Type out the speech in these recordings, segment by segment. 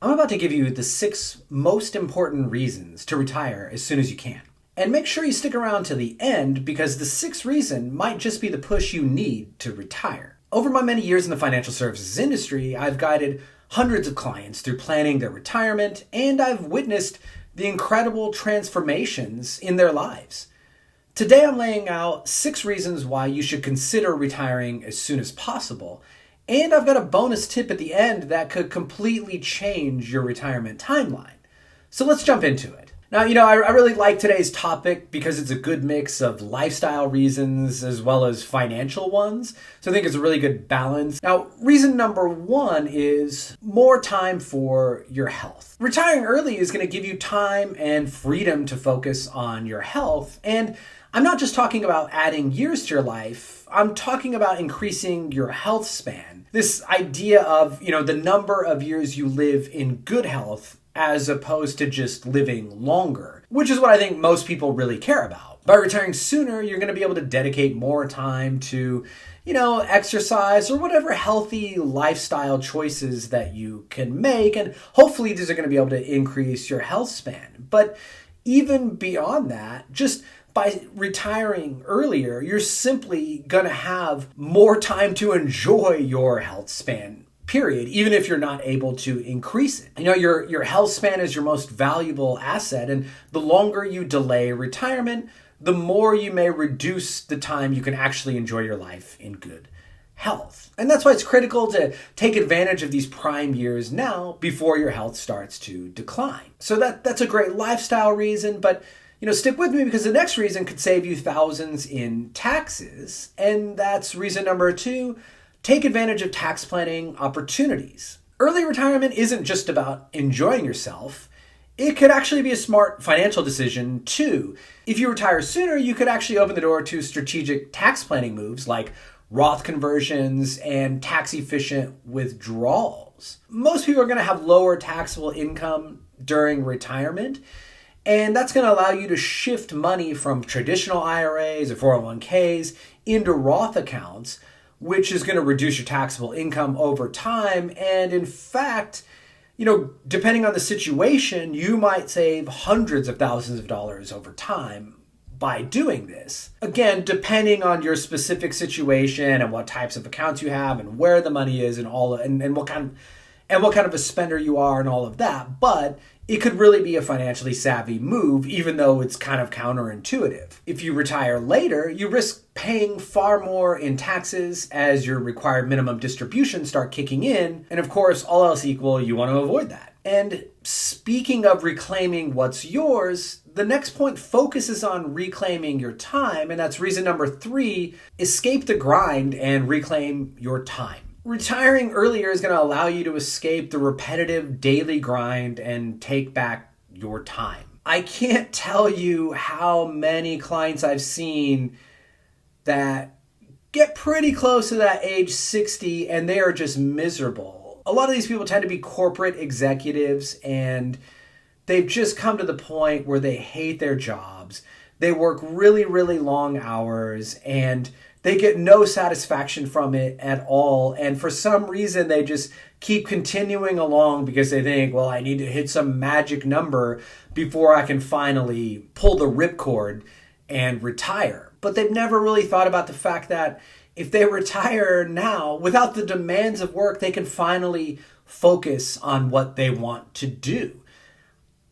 I'm about to give you the 6 most important reasons to retire as soon as you can. And make sure you stick around to the end because the 6th reason might just be the push you need to retire. Over my many years in the financial services industry, I've guided hundreds of clients through planning their retirement, and I've witnessed the incredible transformations in their lives. Today I'm laying out 6 reasons why you should consider retiring as soon as possible. And I've got a bonus tip at the end that could completely change your retirement timeline. So let's jump into it. Now, I really like today's topic because it's a good mix of lifestyle reasons as well as financial ones. So I think it's a really good balance. Now, reason number 1 is more time for your health. Retiring early is going to give you time and freedom to focus on your health. And I'm not just talking about adding years to your life. I'm talking about increasing your health span. This idea of, the number of years you live in good health as opposed to just living longer, which is what I think most people really care about. By retiring sooner, you're going to be able to dedicate more time to, exercise or whatever healthy lifestyle choices that you can make. And hopefully these are going to be able to increase your health span. But even beyond that, just by retiring earlier, you're simply going to have more time to enjoy your health span, period, even if you're not able to increase it. Your health span is your most valuable asset, and the longer you delay retirement, the more you may reduce the time you can actually enjoy your life in good health. And that's why it's critical to take advantage of these prime years now before your health starts to decline. So that's a great lifestyle reason, but stick with me because the next reason could save you thousands in taxes. And that's reason number 2, take advantage of tax planning opportunities. Early retirement isn't just about enjoying yourself. It could actually be a smart financial decision too. If you retire sooner, you could actually open the door to strategic tax planning moves like Roth conversions and tax-efficient withdrawals. Most people are going to have lower taxable income during retirement, and that's going to allow you to shift money from traditional IRAs or 401ks into Roth accounts, which is going to reduce your taxable income over time. And in fact, depending on the situation, you might save hundreds of thousands of dollars over time by doing this. Again, depending on your specific situation and what types of accounts you have and where the money is and what kind of a spender you are and all of that. But it could really be a financially savvy move, even though it's kind of counterintuitive. If you retire later, you risk paying far more in taxes as your required minimum distributions start kicking in. And of course, all else equal, you want to avoid that. And speaking of reclaiming what's yours, the next point focuses on reclaiming your time. And that's reason number 3, escape the grind and reclaim your time. Retiring earlier is going to allow you to escape the repetitive daily grind and take back your time. I can't tell you how many clients I've seen that get pretty close to that age 60 and they are just miserable. A lot of these people tend to be corporate executives and they've just come to the point where they hate their jobs. They work really, really long hours and they get no satisfaction from it at all. And for some reason, they just keep continuing along because they think, well, I need to hit some magic number before I can finally pull the ripcord and retire. But they've never really thought about the fact that if they retire now, without the demands of work, they can finally focus on what they want to do.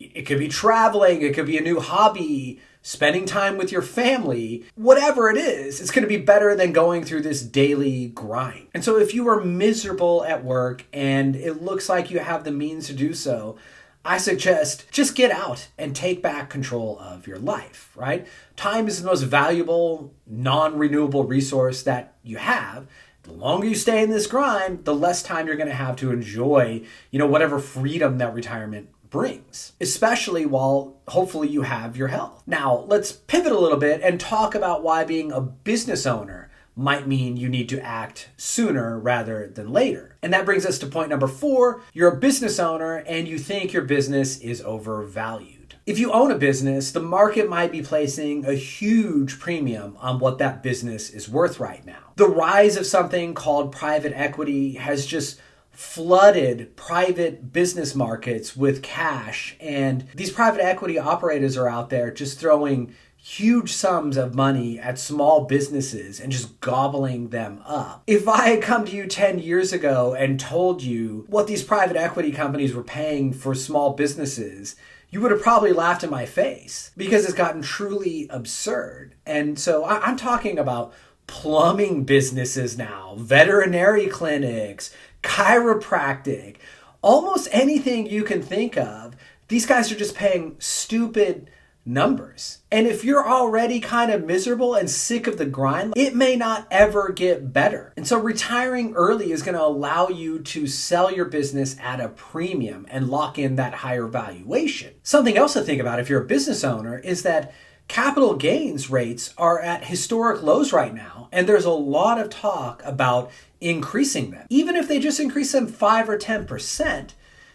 It could be traveling, it could be a new hobby, spending time with your family, whatever it is, it's going to be better than going through this daily grind. And so if you are miserable at work and it looks like you have the means to do so, I suggest just get out and take back control of your life, right? Time is the most valuable, non-renewable resource that you have. The longer you stay in this grind, the less time you're going to have to enjoy, whatever freedom that retirement brings, especially while hopefully you have your health. Now, let's pivot a little bit and talk about why being a business owner might mean you need to act sooner rather than later. And that brings us to point number 4. You're a business owner and you think your business is overvalued. If you own a business, the market might be placing a huge premium on what that business is worth right now. The rise of something called private equity has just flooded private business markets with cash, and these private equity operators are out there just throwing huge sums of money at small businesses and just gobbling them up. If I had come to you 10 years ago and told you what these private equity companies were paying for small businesses, you would have probably laughed in my face, because it's gotten truly absurd. And so I'm talking about plumbing businesses now, veterinary clinics, chiropractic, almost anything you can think of. These guys are just paying stupid numbers. And if you're already kind of miserable and sick of the grind, it may not ever get better. And so retiring early is going to allow you to sell your business at a premium and lock in that higher valuation. Something else to think about if you're a business owner is that capital gains rates are at historic lows right now, and there's a lot of talk about increasing them. Even if they just increase them 5 or 10%,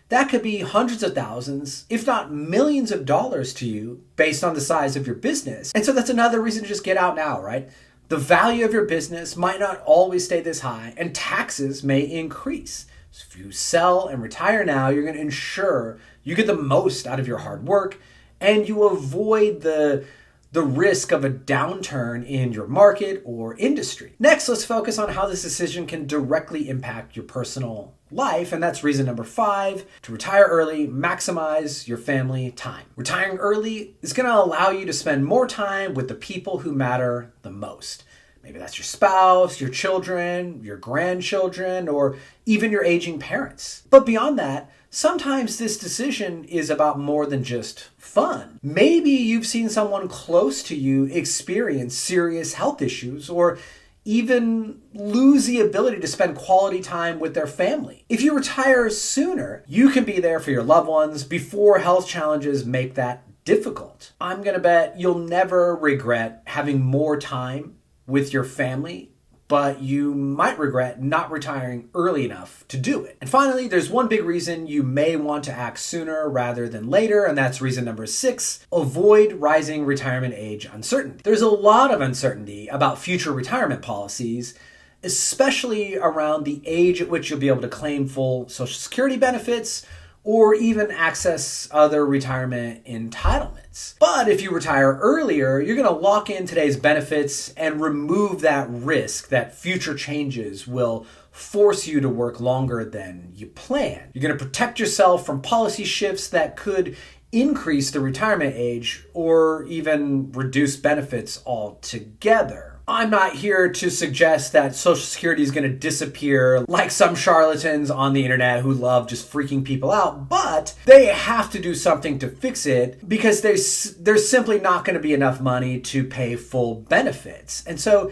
that could be hundreds of thousands, if not millions of dollars to you based on the size of your business. And so that's another reason to just get out now, right? The value of your business might not always stay this high, and taxes may increase. So if you sell and retire now, you're going to ensure you get the most out of your hard work, and you avoid the risk of a downturn in your market or industry. Next, let's focus on how this decision can directly impact your personal life, and that's reason number 5, to retire early, maximize your family time. Retiring early is going to allow you to spend more time with the people who matter the most. Maybe that's your spouse, your children, your grandchildren, or even your aging parents. But beyond that, sometimes this decision is about more than just fun. Maybe you've seen someone close to you experience serious health issues, or even lose the ability to spend quality time with their family. If you retire sooner, you can be there for your loved ones before health challenges make that difficult. I'm going to bet you'll never regret having more time with your family, but you might regret not retiring early enough to do it. And finally, there's one big reason you may want to act sooner rather than later, and that's reason number 6, avoid rising retirement age uncertainty. There's a lot of uncertainty about future retirement policies, especially around the age at which you'll be able to claim full Social Security benefits or even access other retirement entitlements. But if you retire earlier, you're going to lock in today's benefits and remove that risk that future changes will force you to work longer than you plan. You're going to protect yourself from policy shifts that could increase the retirement age or even reduce benefits altogether. I'm not here to suggest that Social Security is going to disappear like some charlatans on the internet who love just freaking people out, but they have to do something to fix it because there's simply not going to be enough money to pay full benefits. And so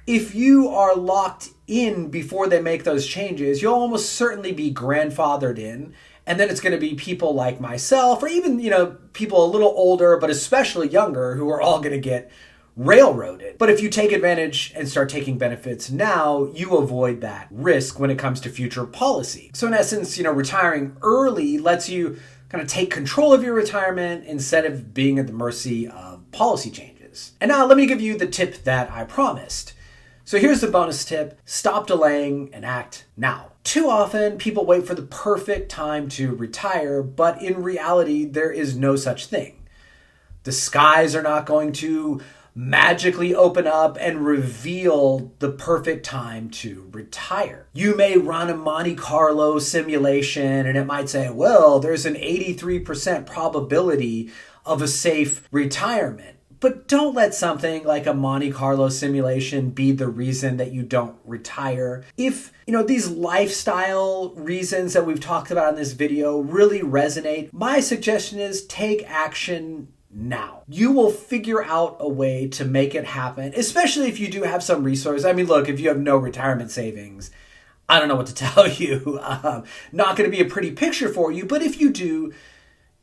if you are locked in before they make those changes, you'll almost certainly be grandfathered in. And then it's going to be people like myself, or even, people a little older, but especially younger, who are all going to get railroaded. But if you take advantage and start taking benefits now, you avoid that risk when it comes to future policy. So in essence, retiring early lets you kind of take control of your retirement instead of being at the mercy of policy changes. And now let me give you the tip that I promised. So here's the bonus tip: stop delaying and act now. Too often, people wait for the perfect time to retire, but in reality, there is no such thing. The skies are not going to magically open up and reveal the perfect time to retire. You may run a Monte Carlo simulation and it might say, well, there's an 83% probability of a safe retirement. But don't let something like a Monte Carlo simulation be the reason that you don't retire. If, these lifestyle reasons that we've talked about in this video really resonate, my suggestion is take action now. You will figure out a way to make it happen, especially if you do have some resources. I mean, look, if you have no retirement savings, I don't know what to tell you. Not going to be a pretty picture for you, but if you do,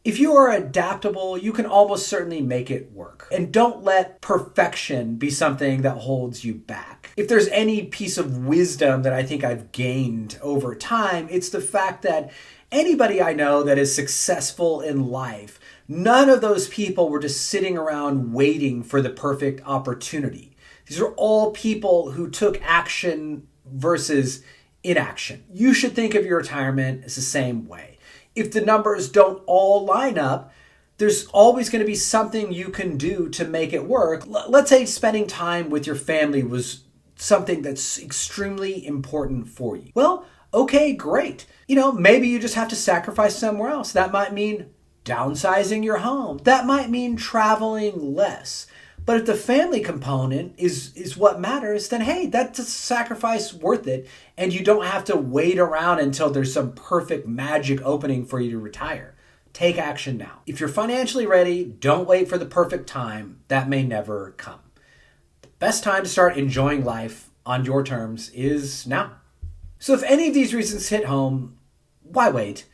if you are adaptable, you can almost certainly make it work. And don't let perfection be something that holds you back. If there's any piece of wisdom that I think I've gained over time, it's the fact that anybody I know that is successful in life, none of those people were just sitting around waiting for the perfect opportunity. These are all people who took action versus inaction. You should think of your retirement as the same way. If the numbers don't all line up, there's always going to be something you can do to make it work. Let's say spending time with your family was something that's extremely important for you. Well, okay, great. Maybe you just have to sacrifice somewhere else. That might mean downsizing your home. That might mean traveling less. But if the family component is what matters, then hey, that's a sacrifice worth it. And you don't have to wait around until there's some perfect magic opening for you to retire. Take action now. If you're financially ready, don't wait for the perfect time. That may never come. The best time to start enjoying life on your terms is now. So if any of these reasons hit home, why wait?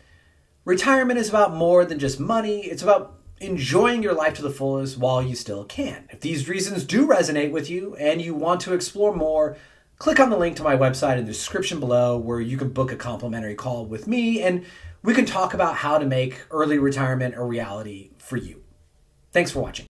Retirement is about more than just money. It's about enjoying your life to the fullest while you still can. If these reasons do resonate with you and you want to explore more, click on the link to my website in the description below where you can book a complimentary call with me and we can talk about how to make early retirement a reality for you. Thanks for watching.